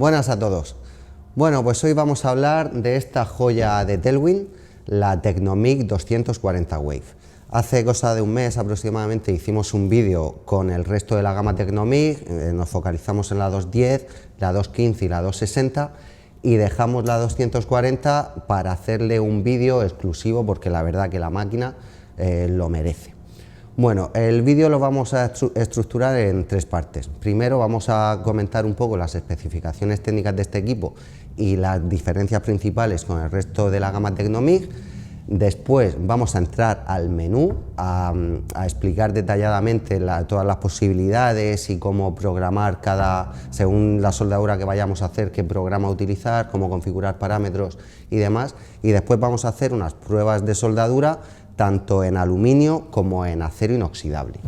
Buenas a todos. Bueno, pues hoy vamos a hablar de esta joya de Tailwind, la Technomic 240 Wave. Hace cosa de un mes aproximadamente hicimos un vídeo con el resto de la gama Technomic, nos focalizamos en la 210, la 215 y la 260 y dejamos la 240 para hacerle un vídeo exclusivo porque la verdad que la máquina lo merece. Bueno, el vídeo lo vamos a estructurar en tres partes. Primero vamos a comentar un poco las especificaciones técnicas de este equipo y las diferencias principales con el resto de la gama Technomic. Después vamos a entrar al menú, a explicar detalladamente todas las posibilidades y cómo programar según la soldadura que vayamos a hacer, qué programa utilizar, cómo configurar parámetros y demás. Y después vamos a hacer unas pruebas de soldadura tanto en aluminio como en acero inoxidable.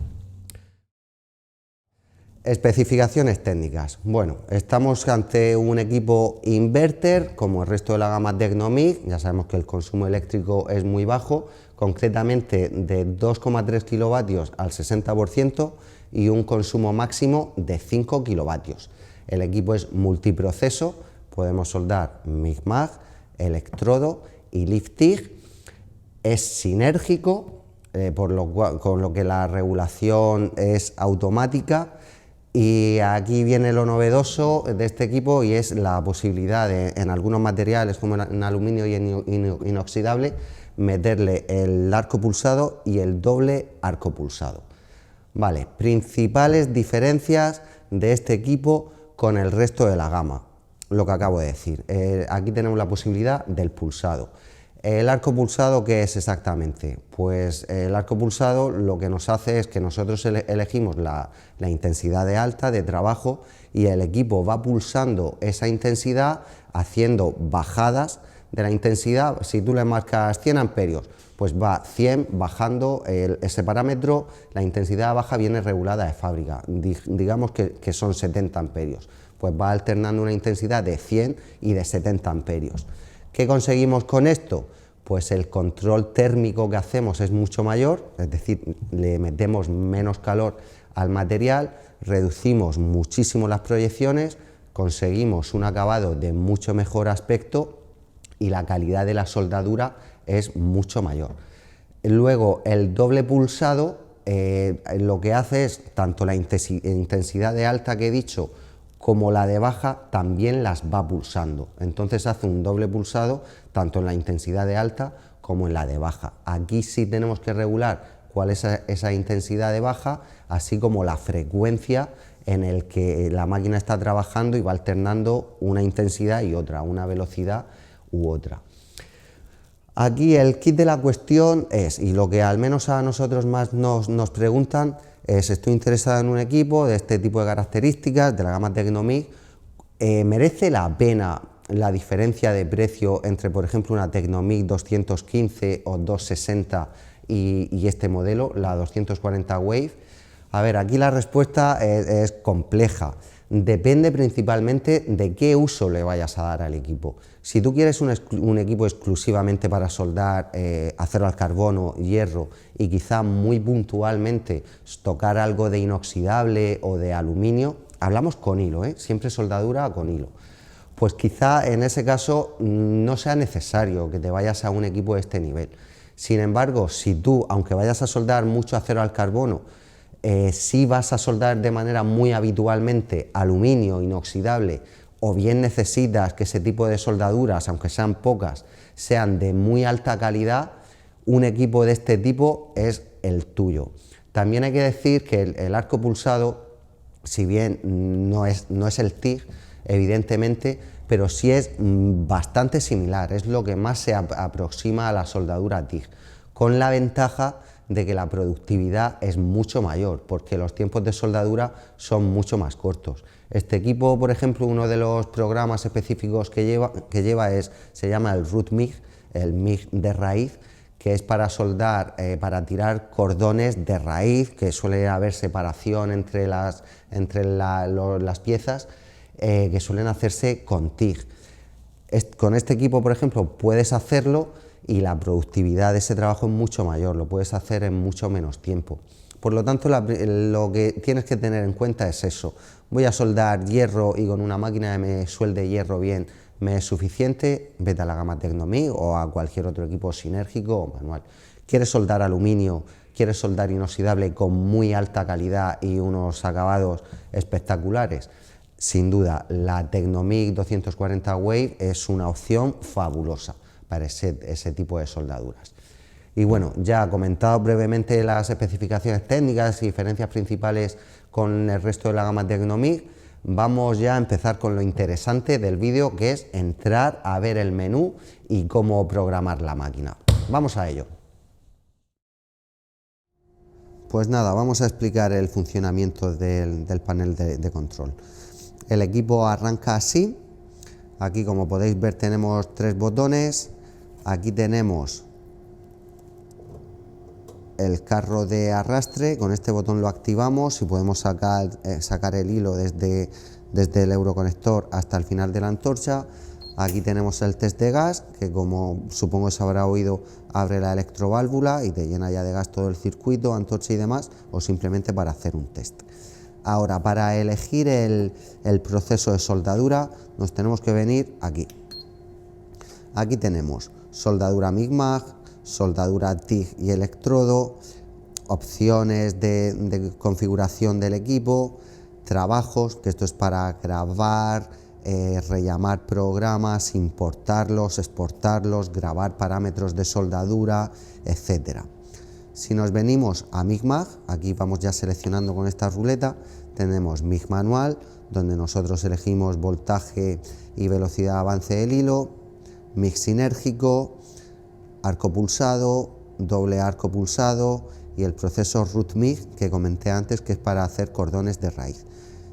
Especificaciones técnicas. Bueno, estamos ante un equipo inverter, como el resto de la gama Technomic. Ya sabemos que el consumo eléctrico es muy bajo, concretamente de 2,3 kilovatios al 60% y un consumo máximo de 5 kilovatios. El equipo es multiproceso, podemos soldar MIG-MAG, electrodo y lift-TIG. Es sinérgico, con lo que la regulación es automática, y aquí viene lo novedoso de este equipo y es la posibilidad de, en algunos materiales como en aluminio y en inoxidable, meterle el arco pulsado y el doble arco pulsado. Vale, principales diferencias de este equipo con el resto de la gama, lo que acabo de decir. Aquí tenemos la posibilidad del pulsado. ¿El arco pulsado qué es exactamente? Pues el arco pulsado lo que nos hace es que nosotros elegimos la intensidad de alta de trabajo y el equipo va pulsando esa intensidad haciendo bajadas de la intensidad. Si tú le marcas 100 amperios, pues va 100 bajando ese parámetro, la intensidad baja viene regulada de fábrica, digamos que son 70 amperios, pues va alternando una intensidad de 100 y de 70 amperios. ¿Qué conseguimos con esto? Pues el control térmico que hacemos es mucho mayor, es decir, le metemos menos calor al material, reducimos muchísimo las proyecciones, conseguimos un acabado de mucho mejor aspecto y la calidad de la soldadura es mucho mayor. Luego, el doble pulsado lo que hace es tanto la intensidad de alta que he dicho como la de baja también las va pulsando, entonces hace un doble pulsado tanto en la intensidad de alta como en la de baja. Aquí sí tenemos que regular cuál es esa intensidad de baja, así como la frecuencia en el que la máquina está trabajando y va alternando una intensidad y otra, una velocidad u otra. Aquí el kit de la cuestión es, y lo que al menos a nosotros más nos preguntan, estoy interesado en un equipo de este tipo de características, de la gama Technomic, ¿merece la pena la diferencia de precio entre, por ejemplo, una Technomic 215 o 260 y este modelo, la 240 Wave? A ver, aquí la respuesta es compleja. Depende principalmente de qué uso le vayas a dar al equipo. Si tú quieres un equipo exclusivamente para soldar acero al carbono, hierro y quizá muy puntualmente tocar algo de inoxidable o de aluminio, hablamos con hilo, siempre soldadura con hilo, pues quizá en ese caso no sea necesario que te vayas a un equipo de este nivel. Sin embargo, si tú, aunque vayas a soldar mucho acero al carbono, si vas a soldar de manera muy habitualmente aluminio inoxidable o bien necesitas que ese tipo de soldaduras, aunque sean pocas, sean de muy alta calidad, un equipo de este tipo es el tuyo. También hay que decir que el arco pulsado, si bien no es el TIG, evidentemente, pero sí es bastante similar, es lo que más se aproxima a la soldadura TIG, con la ventaja de que la productividad es mucho mayor, porque los tiempos de soldadura son mucho más cortos. Este equipo, por ejemplo, uno de los programas específicos que lleva se llama el Root MIG, el MIG de raíz, que es para soldar, para tirar cordones de raíz, que suele haber separación entre las piezas, que suelen hacerse con TIG. Con este equipo, por ejemplo, puedes hacerlo y la productividad de ese trabajo es mucho mayor, lo puedes hacer en mucho menos tiempo. Por lo tanto, lo que tienes que tener en cuenta es eso. Voy a soldar hierro y con una máquina que me suelde hierro bien me es suficiente, vete a la gama Tecnomig o a cualquier otro equipo sinérgico o manual. ¿Quieres soldar aluminio? ¿Quieres soldar inoxidable con muy alta calidad y unos acabados espectaculares? Sin duda, la Tecnomig 240 Wave es una opción fabulosa para ese tipo de soldaduras. Y bueno, ya he comentado brevemente las especificaciones técnicas y diferencias principales con el resto de la gama Tecnomig. Vamos ya a empezar con lo interesante del vídeo, que es entrar a ver el menú y cómo programar la máquina. Vamos a ello. Pues nada, vamos a explicar el funcionamiento del panel de control. El equipo arranca así. Aquí, como podéis ver, tenemos 3 botones. Aquí tenemos el carro de arrastre. Con este botón lo activamos y podemos sacar el hilo desde el euroconector hasta el final de la antorcha. Aquí tenemos el test de gas, que como supongo se habrá oído, abre la electroválvula y te llena ya de gas todo el circuito, antorcha y demás, o simplemente para hacer un test. Ahora, para elegir el proceso de soldadura, nos tenemos que venir aquí. Aquí tenemos soldadura MIG-MAG, soldadura TIG y electrodo, opciones de configuración del equipo, trabajos, que esto es para grabar, rellamar programas, importarlos, exportarlos, grabar parámetros de soldadura, etcétera. Si nos venimos a MIG-MAG, aquí vamos ya seleccionando con esta ruleta, tenemos MIG manual, donde nosotros elegimos voltaje y velocidad de avance del hilo, MIG sinérgico, arco pulsado, doble arco pulsado y el proceso root MIG que comenté antes, que es para hacer cordones de raíz.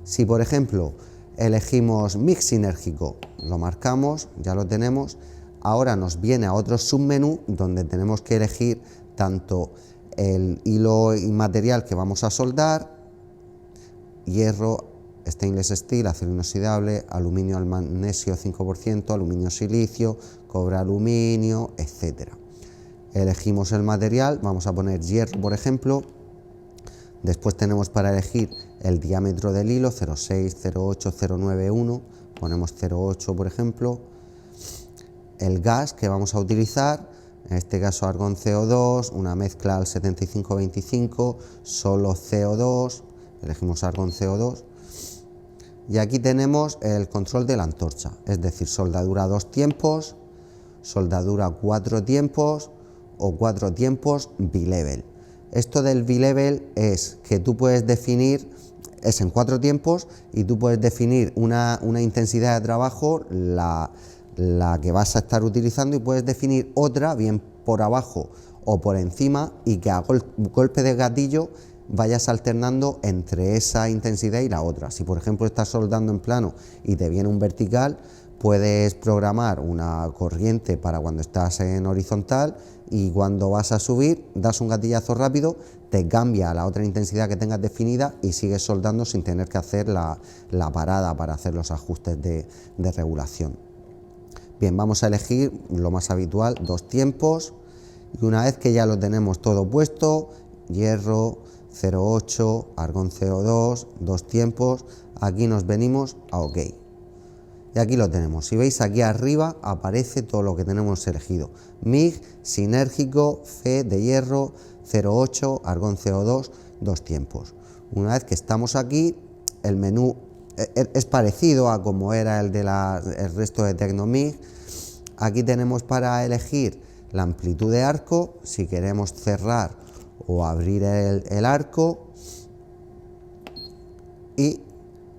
Si por ejemplo elegimos MIG sinérgico, lo marcamos, ya lo tenemos. Ahora nos viene a otro submenú donde tenemos que elegir tanto el hilo y material que vamos a soldar, hierro, stainless steel, acero inoxidable, aluminio al magnesio 5%, aluminio silicio, cobre aluminio, etcétera. Elegimos el material, vamos a poner hierro por ejemplo. Después tenemos para elegir el diámetro del hilo, 0,6, 0,8, 0,91, ponemos 0,8 por ejemplo. El gas que vamos a utilizar, en este caso argón CO2, una mezcla al 75-25, solo CO2, elegimos argón CO2. Y aquí tenemos el control de la antorcha, es decir, soldadura 2 tiempos, soldadura 4 tiempos o 4 tiempos bilevel. Esto del bilevel es que tú puedes definir, es en 4 tiempos y tú puedes definir una intensidad de trabajo, la que vas a estar utilizando, y puedes definir otra, bien por abajo o por encima, y que a golpe de gatillo vayas alternando entre esa intensidad y la otra. Si por ejemplo estás soldando en plano y te viene un vertical, puedes programar una corriente para cuando estás en horizontal, y cuando vas a subir das un gatillazo rápido, te cambia a la otra intensidad que tengas definida y sigues soldando sin tener que hacer la parada para hacer los ajustes de regulación. Bien, vamos a elegir lo más habitual, 2 tiempos, y una vez que ya lo tenemos todo puesto, hierro, 0,8, argón CO2, 2 tiempos, aquí nos venimos a OK. Y aquí lo tenemos. Si veis, aquí arriba aparece todo lo que tenemos elegido. MIG, sinérgico, Fe de hierro, 0,8, argón CO2, 2 tiempos. Una vez que estamos aquí, el menú es parecido a como era el resto de Tecnomig. Aquí tenemos para elegir la amplitud de arco, si queremos cerrar o abrir el arco, y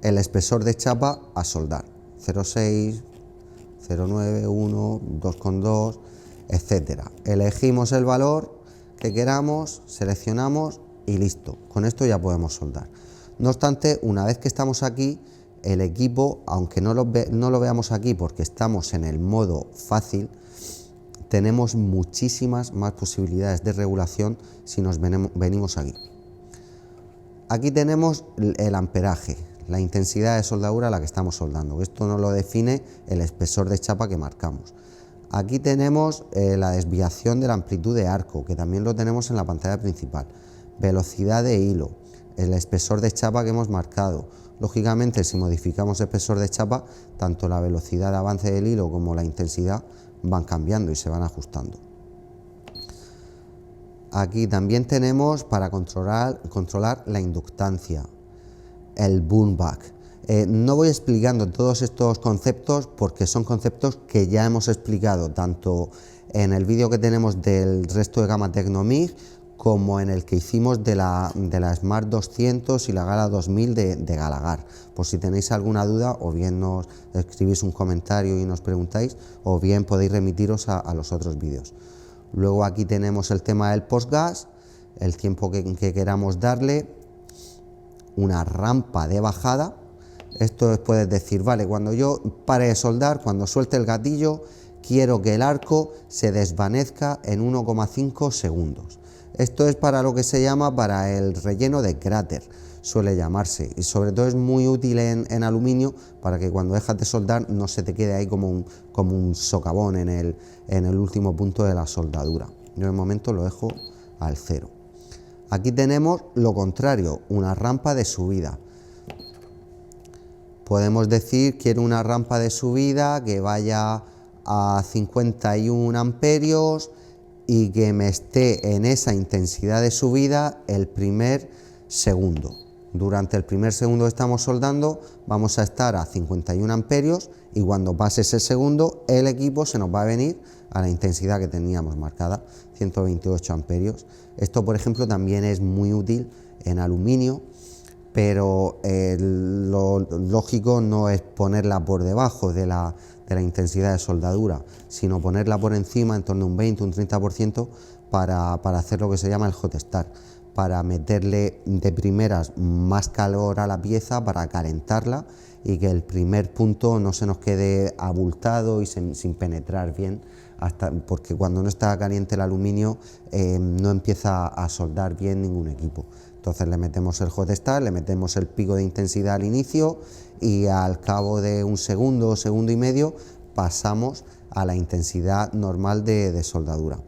el espesor de chapa a soldar, 0,6, 0,9, 1, 2,2, etcétera. Elegimos el valor que queramos, seleccionamos y listo. Con esto ya podemos soldar. No obstante, una vez que estamos aquí, el equipo, aunque no lo veamos aquí porque estamos en el modo fácil, tenemos muchísimas más posibilidades de regulación si nos venimos aquí. Aquí tenemos el amperaje, la intensidad de soldadura a la que estamos soldando. Esto nos lo define el espesor de chapa que marcamos. Aquí tenemos la desviación de la amplitud de arco, que también lo tenemos en la pantalla principal. Velocidad de hilo, el espesor de chapa que hemos marcado. Lógicamente, si modificamos el espesor de chapa, tanto la velocidad de avance del hilo como la intensidad van cambiando y se van ajustando. Aquí también tenemos para controlar la inductancia, el boom back. No voy explicando todos estos conceptos porque son conceptos que ya hemos explicado tanto en el vídeo que tenemos del resto de gama Tecnomig como en el que hicimos de la Smart 200 y la Gala 2000 de Galagar. Por si tenéis alguna duda, o bien nos escribís un comentario y nos preguntáis, o bien podéis remitiros a los otros vídeos. Luego aquí tenemos el tema del postgas, el tiempo que queramos darle, una rampa de bajada. Esto puedes decir, vale, cuando yo pare de soldar, cuando suelte el gatillo, quiero que el arco se desvanezca en 1,5 segundos. Esto es para lo que se llama para el relleno de cráter, suele llamarse, y sobre todo es muy útil en aluminio para que cuando dejas de soldar no se te quede ahí como un socavón en el último punto de la soldadura. Yo de momento lo dejo al 0. Aquí tenemos lo contrario, una rampa de subida. Podemos decir, quiero una rampa de subida que vaya a 51 amperios y que me esté en esa intensidad de subida el primer segundo. Durante el primer segundo que estamos soldando vamos a estar a 51 amperios y cuando pase ese segundo el equipo se nos va a venir a la intensidad que teníamos marcada, 128 amperios. Esto, por ejemplo, también es muy útil en aluminio, pero lo lógico no es ponerla por debajo de la intensidad de soldadura, sino ponerla por encima, en torno a un 20, un 30%, para hacer lo que se llama el hot start, para meterle de primeras más calor a la pieza, para calentarla y que el primer punto no se nos quede abultado y sin penetrar bien, porque cuando no está caliente el aluminio no empieza a soldar bien ningún equipo. Entonces le metemos el hot start, le metemos el pico de intensidad al inicio y al cabo de un segundo o segundo y medio pasamos a la intensidad normal de soldadura.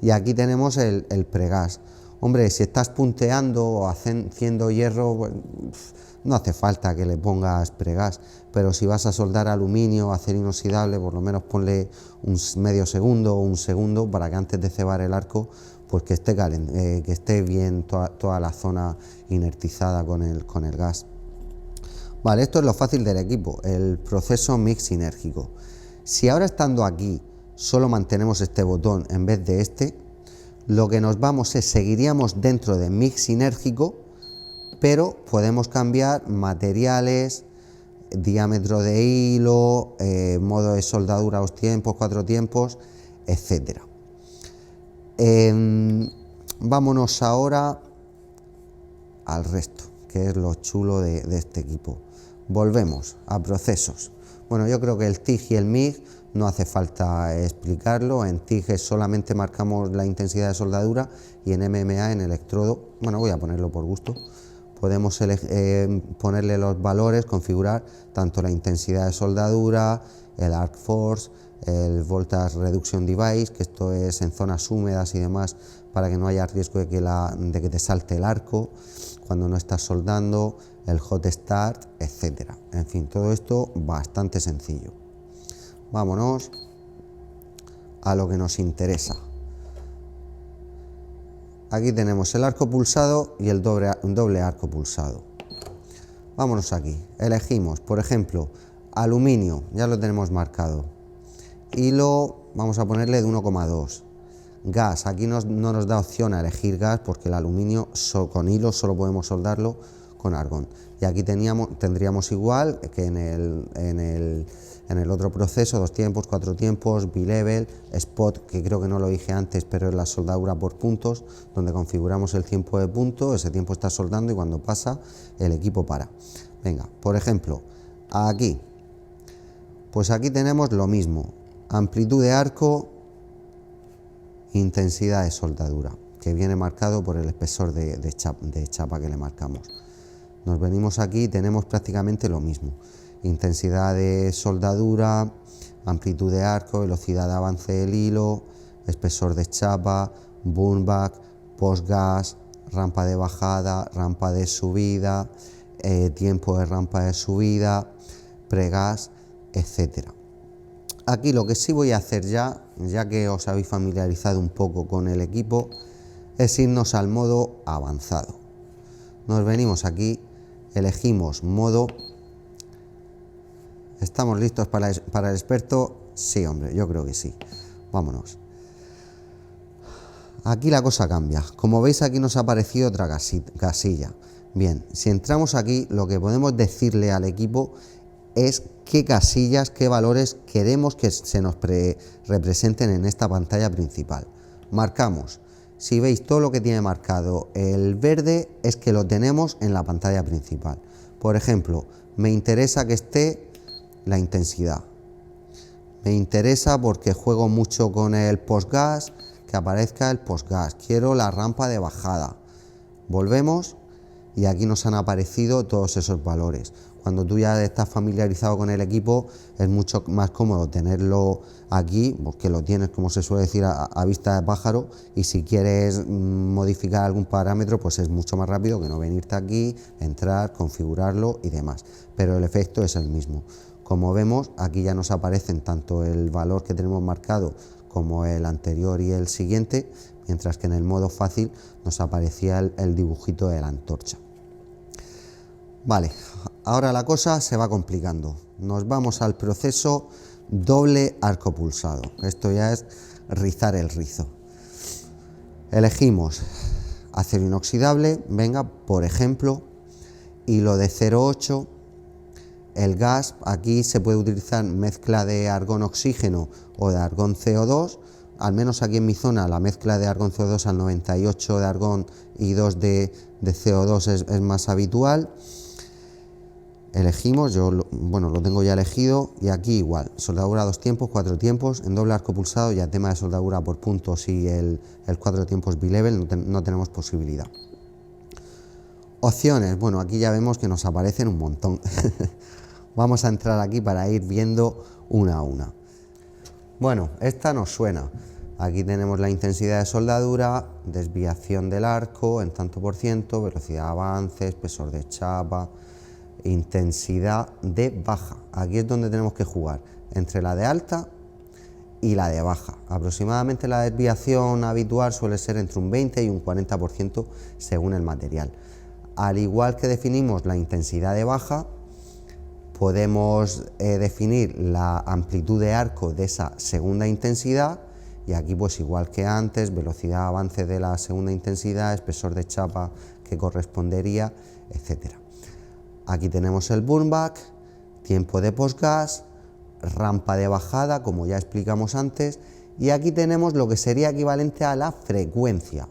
Y aquí tenemos el pregas. Hombre, si estás punteando o haciendo hierro, pues, no hace falta que le pongas pregas, pero si vas a soldar aluminio, acero inoxidable, por lo menos ponle un medio segundo o un segundo para que antes de cebar el arco, pues que esté bien toda la zona inertizada con el gas. Vale, esto es lo fácil del equipo, el proceso MIG sinérgico. Si ahora estando aquí solo mantenemos este botón en vez de este, lo que nos vamos es, seguiríamos dentro de MIG sinérgico, pero podemos cambiar materiales, diámetro de hilo, modo de soldadura, 2 tiempos, 4 tiempos, etcétera. Vámonos ahora al resto, que es lo chulo de este equipo. Volvemos a procesos. Bueno, yo creo que el TIG y el MIG no hace falta explicarlo. En TIG solamente marcamos la intensidad de soldadura y en MMA, en electrodo, bueno, voy a ponerlo por gusto, podemos ponerle los valores, configurar tanto la intensidad de soldadura, el arc force, el voltage reduction device, que esto es en zonas húmedas y demás, para que no haya riesgo de que te salte el arco cuando no estás soldando, el hot start, etcétera. En fin, todo esto bastante sencillo. Vámonos a lo que nos interesa. Aquí tenemos el arco pulsado y el doble arco pulsado. Vámonos aquí, elegimos, por ejemplo, aluminio, ya lo tenemos marcado. Hilo, vamos a ponerle de 1,2. Gas, aquí no nos da opción a elegir gas porque el aluminio con hilo solo podemos soldarlo con argón. Y aquí tendríamos igual que en el otro proceso, 2 tiempos, 4 tiempos, bilevel, spot, que creo que no lo dije antes, pero es la soldadura por puntos, donde configuramos el tiempo de punto, ese tiempo está soldando y cuando pasa el equipo para. Venga, por ejemplo, aquí, pues aquí tenemos lo mismo, amplitud de arco, intensidad de soldadura, que viene marcado por el espesor de chapa que le marcamos. Nos venimos aquí y tenemos prácticamente lo mismo. intensidad de soldadura, amplitud de arco, velocidad de avance del hilo, espesor de chapa, burn back, postgas, rampa de bajada, rampa de subida, tiempo de rampa de subida, pregas, etcétera. Aquí lo que sí voy a hacer ya que os habéis familiarizado un poco con el equipo, es irnos al modo avanzado. Nos venimos aquí, elegimos modo. ¿Estamos listos para el experto? Sí, hombre, yo creo que sí. Vámonos. Aquí la cosa cambia. Como veis, aquí nos ha aparecido otra casilla. Bien, si entramos aquí, lo que podemos decirle al equipo es qué casillas, qué valores queremos que se nos representen en esta pantalla principal. Marcamos. Si veis, todo lo que tiene marcado el verde es que lo tenemos en la pantalla principal. Por ejemplo, me interesa que esté la intensidad. Me interesa porque juego mucho con el postgas, que aparezca el postgas. Quiero la rampa de bajada. Volvemos y aquí nos han aparecido todos esos valores. Cuando tú ya estás familiarizado con el equipo, es mucho más cómodo tenerlo aquí, porque lo tienes, como se suele decir, a vista de pájaro, y si quieres modificar algún parámetro, pues es mucho más rápido que no venirte aquí, entrar, configurarlo y demás. Pero el efecto es el mismo. Como vemos, aquí ya nos aparecen tanto el valor que tenemos marcado como el anterior y el siguiente, mientras que en el modo fácil nos aparecía el dibujito de la antorcha. Vale, ahora la cosa se va complicando. Nos vamos al proceso doble arco pulsado. Esto ya es rizar el rizo. Elegimos acero inoxidable, venga, por ejemplo, hilo de 0,8. El gas, aquí se puede utilizar mezcla de argón-oxígeno o de argón-CO2. Al menos aquí en mi zona la mezcla de argón-CO2 al 98 de argón y 2 de CO2 es más habitual. Elegimos, yo lo tengo ya elegido, y aquí igual, soldadura 2 tiempos, 4 tiempos, en doble arco pulsado, ya tema de soldadura por puntos y el 4 tiempos bilevel no tenemos posibilidad. Opciones, bueno, aquí ya vemos que nos aparecen un montón. Vamos a entrar aquí para ir viendo una a una. Bueno, esta nos suena. Aquí tenemos la intensidad de soldadura, desviación del arco en tanto por ciento, velocidad de avance, espesor de chapa, intensidad de baja. Aquí es donde tenemos que jugar entre la de alta y la de baja. Aproximadamente la desviación habitual suele ser entre un 20 y un 40% según el material. Al igual que definimos la intensidad de baja, podemos definir la amplitud de arco de esa segunda intensidad, y aquí pues igual que antes, velocidad de avance de la segunda intensidad, espesor de chapa que correspondería, etcétera. Aquí tenemos el burn back, tiempo de postgas, rampa de bajada, como ya explicamos antes, y aquí tenemos lo que sería equivalente a la frecuencia.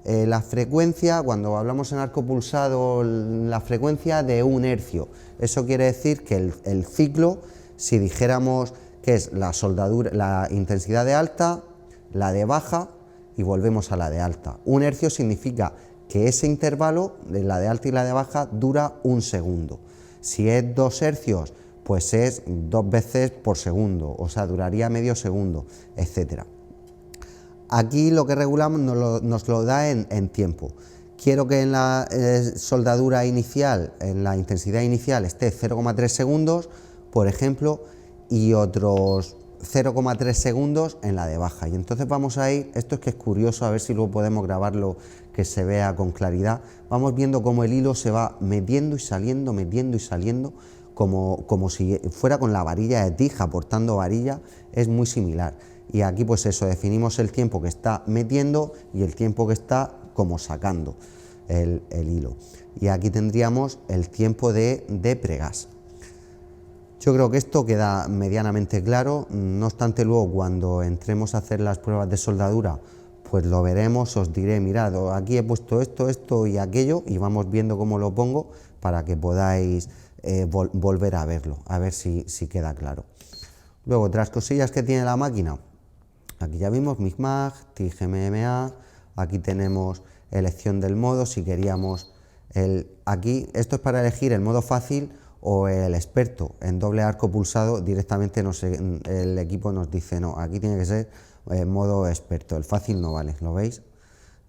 La frecuencia, cuando hablamos en arco pulsado, la frecuencia de un hercio. Eso quiere decir que el ciclo, si dijéramos que es la soldadura, la intensidad de alta, la de baja y volvemos a la de alta. Un hercio significa que ese intervalo de la de alta y la de baja dura un segundo. Si es 2 hercios, pues es 2 veces por segundo, o sea, duraría medio segundo, etcétera. Aquí lo que regulamos nos lo da en tiempo. Quiero que en la soldadura inicial, en la intensidad inicial, esté 0,3 segundos, por ejemplo, y otros 0,3 segundos en la de baja. Y entonces vamos a ir, esto es que es curioso, a ver si luego podemos grabarlo que se vea con claridad. Vamos viendo cómo el hilo se va metiendo y saliendo, como si fuera con la varilla de tija, portando varilla, es muy similar. Y aquí pues eso, definimos el tiempo que está metiendo y el tiempo que está como sacando el hilo. Y aquí tendríamos el tiempo de pregas. Yo creo que esto queda medianamente claro, no obstante luego cuando entremos a hacer las pruebas de soldadura, pues lo veremos, os diré, mirad, aquí he puesto esto y aquello, y vamos viendo cómo lo pongo para que podáis volver a verlo, a ver si queda claro. Luego, otras cosillas que tiene la máquina, aquí ya vimos MIG-MAG, TIG-MMA, aquí tenemos elección del modo, si queríamos aquí, esto es para elegir el modo fácil o el experto en doble arco pulsado, directamente el equipo nos dice no, aquí tiene que ser modo experto, el fácil no vale, ¿lo veis?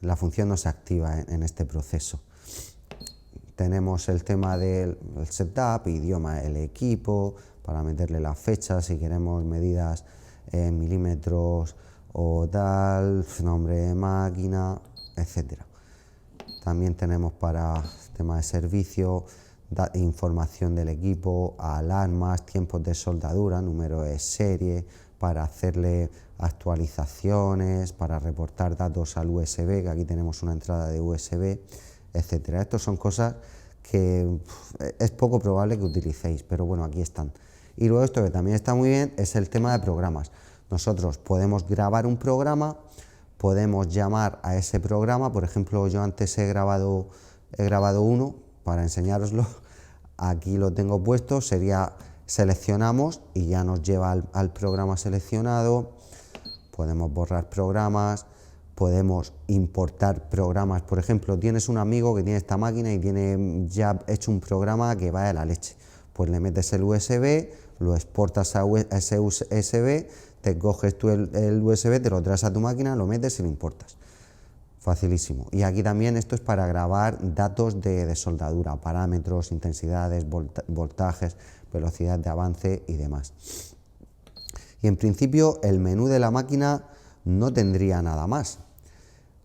La función no se activa en este proceso. Tenemos el tema del setup, idioma, el equipo, para meterle las fechas, si queremos medidas en milímetros o tal, nombre de máquina, etcétera. También tenemos para tema de servicio, información del equipo, alarmas, tiempos de soldadura, número de serie, para hacerle actualizaciones, para reportar datos al USB, que aquí tenemos una entrada de USB, etcétera. Estas son cosas que es poco probable que utilicéis, pero bueno, aquí están. Y luego esto que también está muy bien es el tema de programas. Nosotros podemos grabar un programa, podemos llamar a ese programa, por ejemplo, yo antes he grabado uno para enseñároslo, aquí lo tengo puesto, seleccionamos y ya nos lleva al programa seleccionado, podemos borrar programas, podemos importar programas, por ejemplo, tienes un amigo que tiene esta máquina y tiene ya hecho un programa que va de la leche, pues le metes el USB, lo exportas a ese USB, te coges tú el USB, te lo traes a tu máquina, lo metes y lo importas. Facilísimo. Y aquí también esto es para grabar datos de soldadura, parámetros, intensidades, voltajes, velocidad de avance y demás. Y en principio el menú de la máquina no tendría nada más.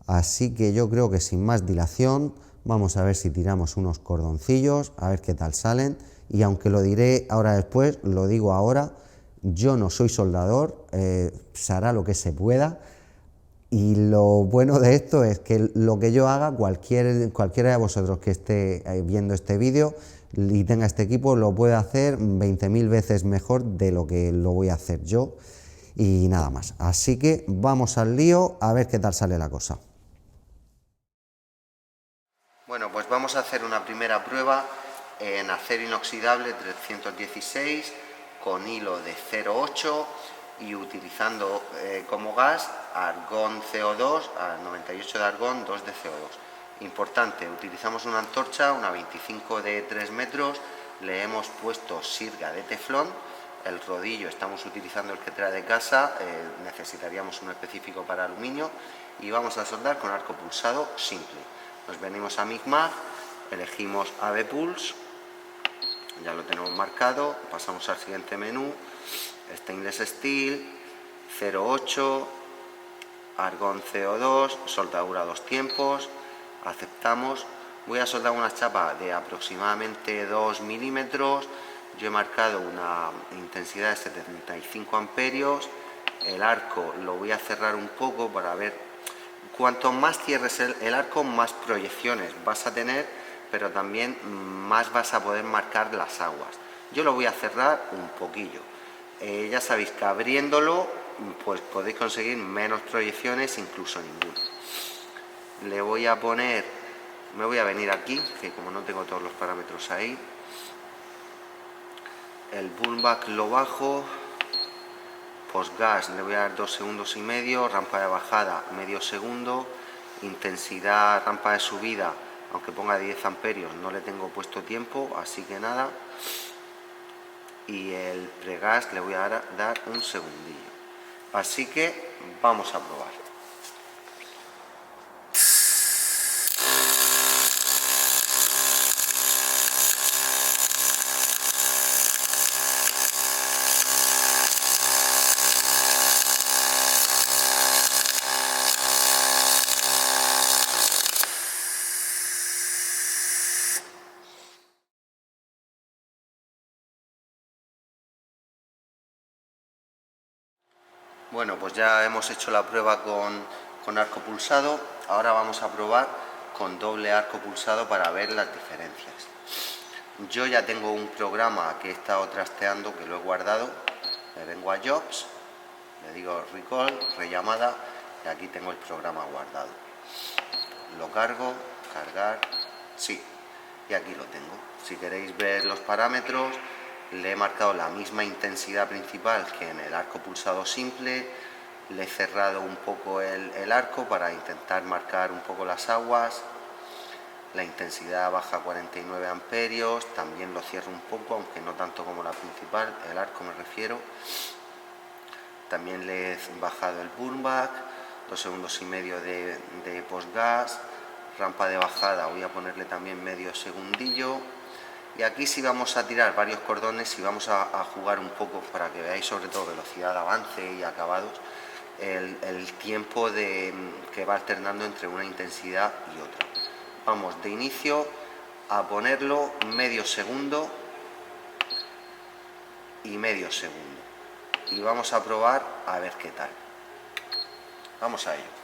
Así que yo creo que sin más dilación vamos a ver si tiramos unos cordoncillos, a ver qué tal salen. Y aunque lo diré ahora después, lo digo ahora, yo no soy soldador, se hará lo que se pueda. Y lo bueno de esto es que lo que yo haga, cualquiera de vosotros que esté viendo este vídeo y tenga este equipo, lo puede hacer 20.000 veces mejor de lo que lo voy a hacer yo. Y nada más. Así que vamos al lío a ver qué tal sale la cosa. Bueno, pues vamos a hacer una primera prueba en acero inoxidable 316 con hilo de 0,8 y utilizando como gas argón CO2, a 98 de argón, 2 de CO2. Importante, utilizamos una antorcha, una 25 de 3 metros, le hemos puesto sirga de teflón, el rodillo estamos utilizando el que trae de casa, necesitaríamos uno específico para aluminio y vamos a soldar con arco pulsado simple. Nos venimos a Micmag, elegimos AB Pulse, ya lo tenemos marcado, pasamos al siguiente menú, Stainless Steel, 0,8, argón CO2, soldadura 2 tiempos, aceptamos. Voy a soldar una chapa de aproximadamente 2 milímetros, yo he marcado una intensidad de 75 amperios, el arco lo voy a cerrar un poco para ver, cuanto más cierres el arco, más proyecciones vas a tener, pero también más vas a poder marcar las aguas. Yo lo voy a cerrar un poquillo. Ya sabéis que abriéndolo pues podéis conseguir menos proyecciones, incluso ninguna. Le voy a poner, me voy a venir aquí, que como no tengo todos los parámetros ahí, el bullback lo bajo, postgas le voy a dar 2 segundos y medio, rampa de bajada medio segundo, intensidad, rampa de subida, aunque ponga 10 amperios no le tengo puesto tiempo, así que nada. Y el pregas le voy a dar un segundillo. Así que vamos a probar. Bueno, pues ya hemos hecho la prueba con arco pulsado, ahora vamos a probar con doble arco pulsado para ver las diferencias. Yo ya tengo un programa que he estado trasteando, que lo he guardado, le vengo a Jobs, le digo Recall, rellamada, y aquí tengo el programa guardado. Lo cargo, cargar, sí, y aquí lo tengo. Si queréis ver los parámetros, le he marcado la misma intensidad principal que en el arco pulsado simple, le he cerrado un poco el arco para intentar marcar un poco las aguas, la intensidad baja a 49 amperios, también lo cierro un poco, aunque no tanto como la principal, el arco me refiero. También le he bajado el burn back, 2 segundos y medio de postgas, rampa de bajada voy a ponerle también medio segundillo. Y aquí sí vamos a tirar varios cordones y vamos a jugar un poco para que veáis sobre todo velocidad de avance y acabados, el tiempo que va alternando entre una intensidad y otra. Vamos de inicio a ponerlo medio segundo y medio segundo. Y vamos a probar a ver qué tal. Vamos a ello.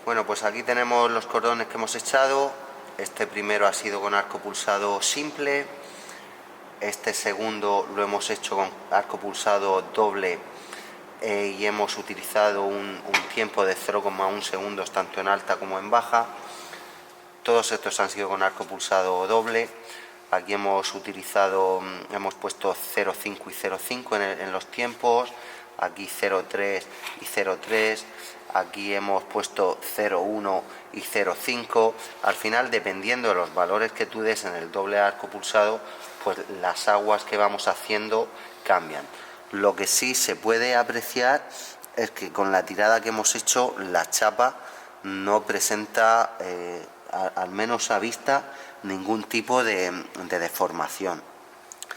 Bueno, pues aquí tenemos los cordones que hemos echado. Este primero ha sido con arco pulsado simple. Este segundo lo hemos hecho con arco pulsado doble y hemos utilizado un tiempo de 0,1 segundos tanto en alta como en baja. Todos estos han sido con arco pulsado doble. Aquí hemos puesto 0,5 y 0,5 en los tiempos. Aquí 0,3 y 0,3. Aquí hemos puesto 0,1 y 0,5. Al final, dependiendo de los valores que tú des en el doble arco pulsado, pues las aguas que vamos haciendo cambian. Lo que sí se puede apreciar es que con la tirada que hemos hecho, la chapa no presenta, al menos a vista, ningún tipo de deformación.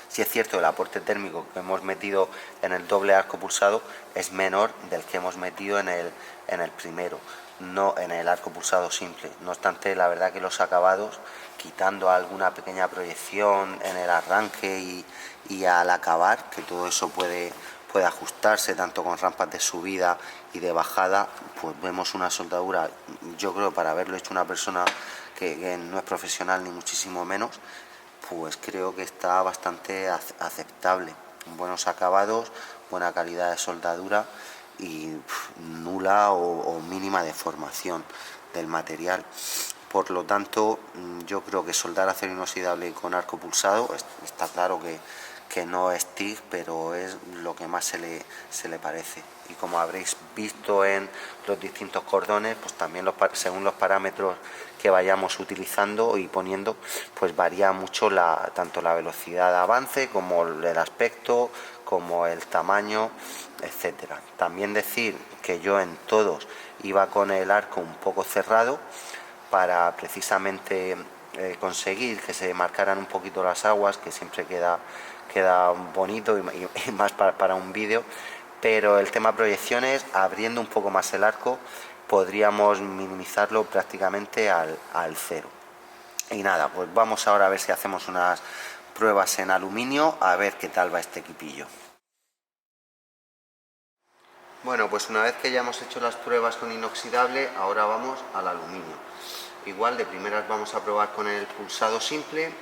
Sí es cierto, el aporte térmico que hemos metido en el doble arco pulsado es menor del que hemos metido en el primero, no en el arco pulsado simple. No obstante, la verdad que los acabados, quitando alguna pequeña proyección en el arranque y al acabar, que todo eso puede ajustarse tanto con rampas de subida y de bajada, pues vemos una soldadura, yo creo, para haberlo hecho una persona que no es profesional ni muchísimo menos, pues creo que está bastante aceptable. Buenos acabados, buena calidad de soldadura y nula o mínima deformación del material. Por lo tanto, yo creo que soldar acero inoxidable con arco pulsado, está claro que no es TIG, pero es lo que más se le parece. Y como habréis visto en los distintos cordones, pues también según los parámetros que vayamos utilizando y poniendo, pues varía mucho tanto la velocidad de avance como el aspecto, como el tamaño, etcétera. También decir que yo en todos iba con el arco un poco cerrado para precisamente conseguir que se marcaran un poquito las aguas, que siempre queda bonito y más para un vídeo. Pero el tema proyecciones, abriendo un poco más el arco, podríamos minimizarlo prácticamente al cero. Y nada, pues vamos ahora a ver si hacemos unas pruebas en aluminio, a ver qué tal va este equipillo. Bueno, pues una vez que ya hemos hecho las pruebas con inoxidable, ahora vamos al aluminio. Igual de primeras vamos a probar con el pulsado simple.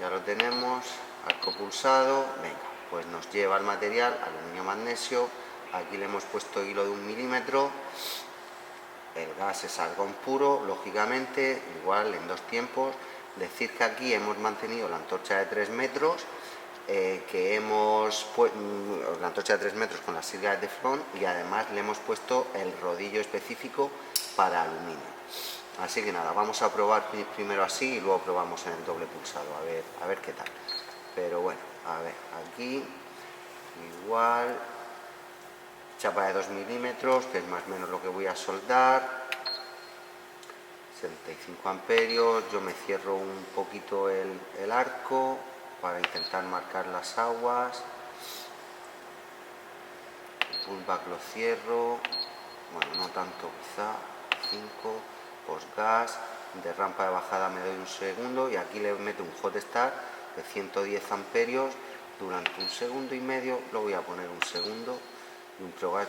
Ya lo tenemos, arco pulsado, venga, pues nos lleva el material, aluminio magnesio. Aquí le hemos puesto hilo de 1 milímetro el gas es argón puro, lógicamente, igual en 2 tiempos. Decir que aquí hemos mantenido la antorcha de 3 metros, la antorcha de 3 metros con las sirgas de teflón, y además le hemos puesto el rodillo específico para aluminio. Así que nada, vamos a probar primero así y luego probamos en el doble pulsado, a ver qué tal. Pero bueno, a ver, aquí igual, chapa de 2 milímetros, que es más o menos lo que voy a soldar, 75 amperios, yo me cierro un poquito el arco para intentar marcar las aguas, el pullback lo cierro, bueno, no tanto quizá, 5, postgas, de rampa de bajada me doy un segundo y aquí le meto un hot start de 110 amperios durante 1,5 segundos, lo voy a poner 1 segundo, y un pregas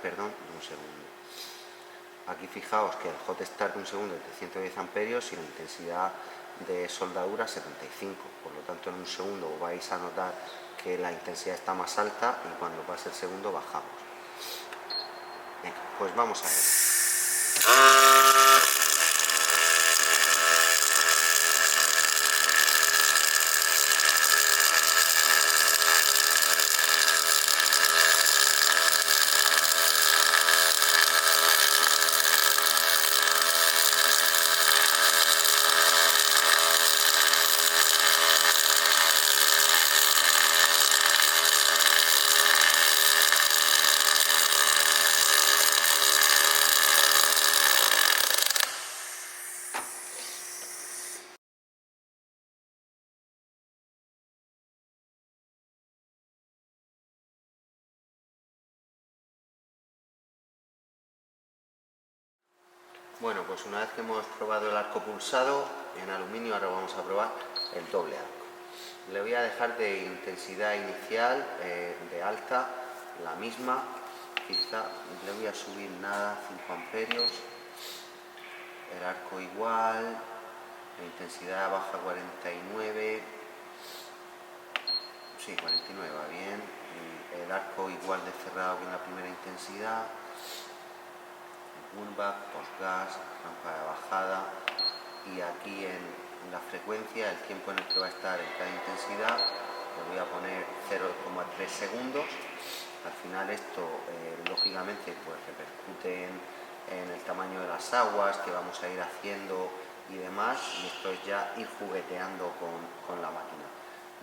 de 1 segundo. Aquí fijaos que el hot start de 1 segundo es de 110 amperios y la intensidad de soldadura 75, por lo tanto en 1 segundo vais a notar que la intensidad está más alta y cuando pase el segundo bajamos. Venga, pues vamos a ver. Bueno, pues una vez que hemos probado el arco pulsado en aluminio, ahora vamos a probar el doble arco. Le voy a dejar de intensidad inicial, de alta, la misma, quizá le voy a subir nada, 5 amperios, el arco igual, la intensidad baja 49, sí, 49 va bien, el arco igual de cerrado que en la primera intensidad, pullback, postgas, rampa de bajada, y aquí en la frecuencia, el tiempo en el que va a estar en cada intensidad, le voy a poner 0,3 segundos. Al final esto lógicamente pues repercute en el tamaño de las aguas que vamos a ir haciendo y demás, y esto es ya ir jugueteando con la máquina.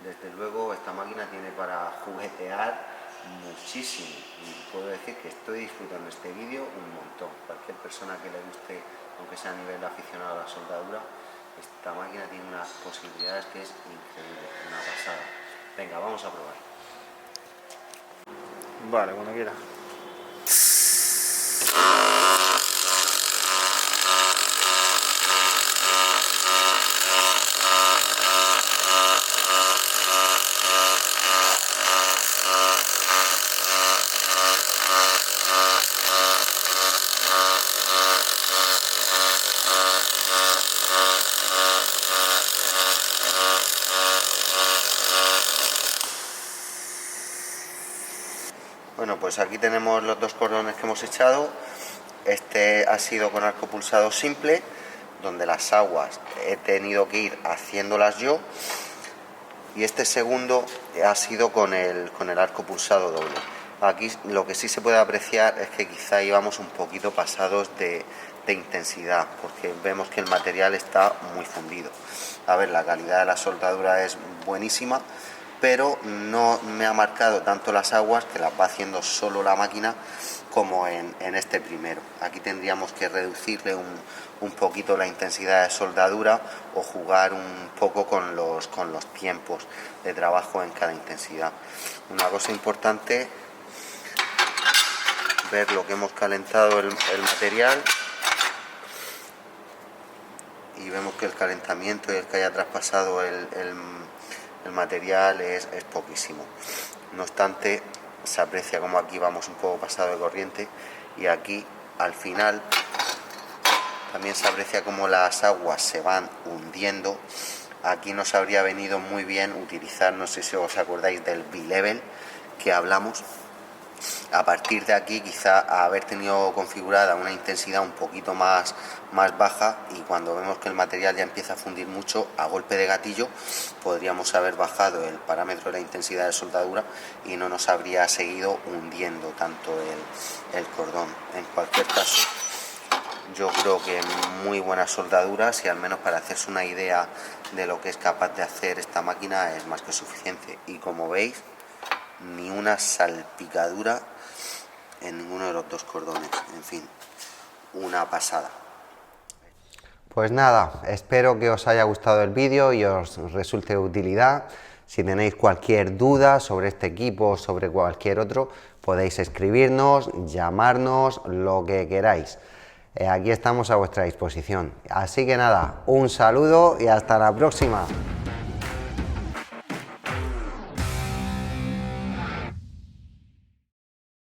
Desde luego esta máquina tiene para juguetear muchísimo y puedo decir que estoy disfrutando este vídeo un montón. Cualquier persona que le guste, aunque sea a nivel aficionado a la soldadura, esta máquina tiene unas posibilidades que es increíble, una pasada. Venga, vamos a probar. Vale, cuando quiera. Bueno, pues aquí tenemos los 2 cordones que hemos echado. Este ha sido con arco pulsado simple, donde las aguas he tenido que ir haciéndolas yo, y este segundo ha sido con el arco pulsado doble. Aquí lo que sí se puede apreciar es que quizá íbamos un poquito pasados de intensidad, porque vemos que el material está muy fundido. A ver, la calidad de la soldadura es buenísima, pero no me ha marcado tanto las aguas, que las va haciendo solo la máquina, como en este primero. Aquí tendríamos que reducirle un poquito la intensidad de soldadura o jugar un poco con los tiempos de trabajo en cada intensidad. Una cosa importante, ver lo que hemos calentado el material, y vemos que el calentamiento y el que haya traspasado el material es poquísimo. No obstante, se aprecia como aquí vamos un poco pasado de corriente, y aquí al final también se aprecia como las aguas se van hundiendo. Aquí nos habría venido muy bien utilizar, no sé si os acordáis del B-Level que hablamos, A partir de aquí, quizá haber tenido configurada una intensidad un poquito más baja, y cuando vemos que el material ya empieza a fundir mucho, a golpe de gatillo podríamos haber bajado el parámetro de la intensidad de soldadura y no nos habría seguido hundiendo tanto el cordón. En cualquier caso, yo creo que muy buenas soldaduras, y al menos para hacerse una idea de lo que es capaz de hacer esta máquina es más que suficiente. Y como veis, ni una salpicadura en ninguno de los dos cordones. En fin, una pasada. Pues nada, espero que os haya gustado el vídeo y os resulte de utilidad. Si tenéis cualquier duda sobre este equipo o sobre cualquier otro, podéis escribirnos, llamarnos, lo que queráis. Aquí estamos a vuestra disposición. Así que nada, un saludo y hasta la próxima.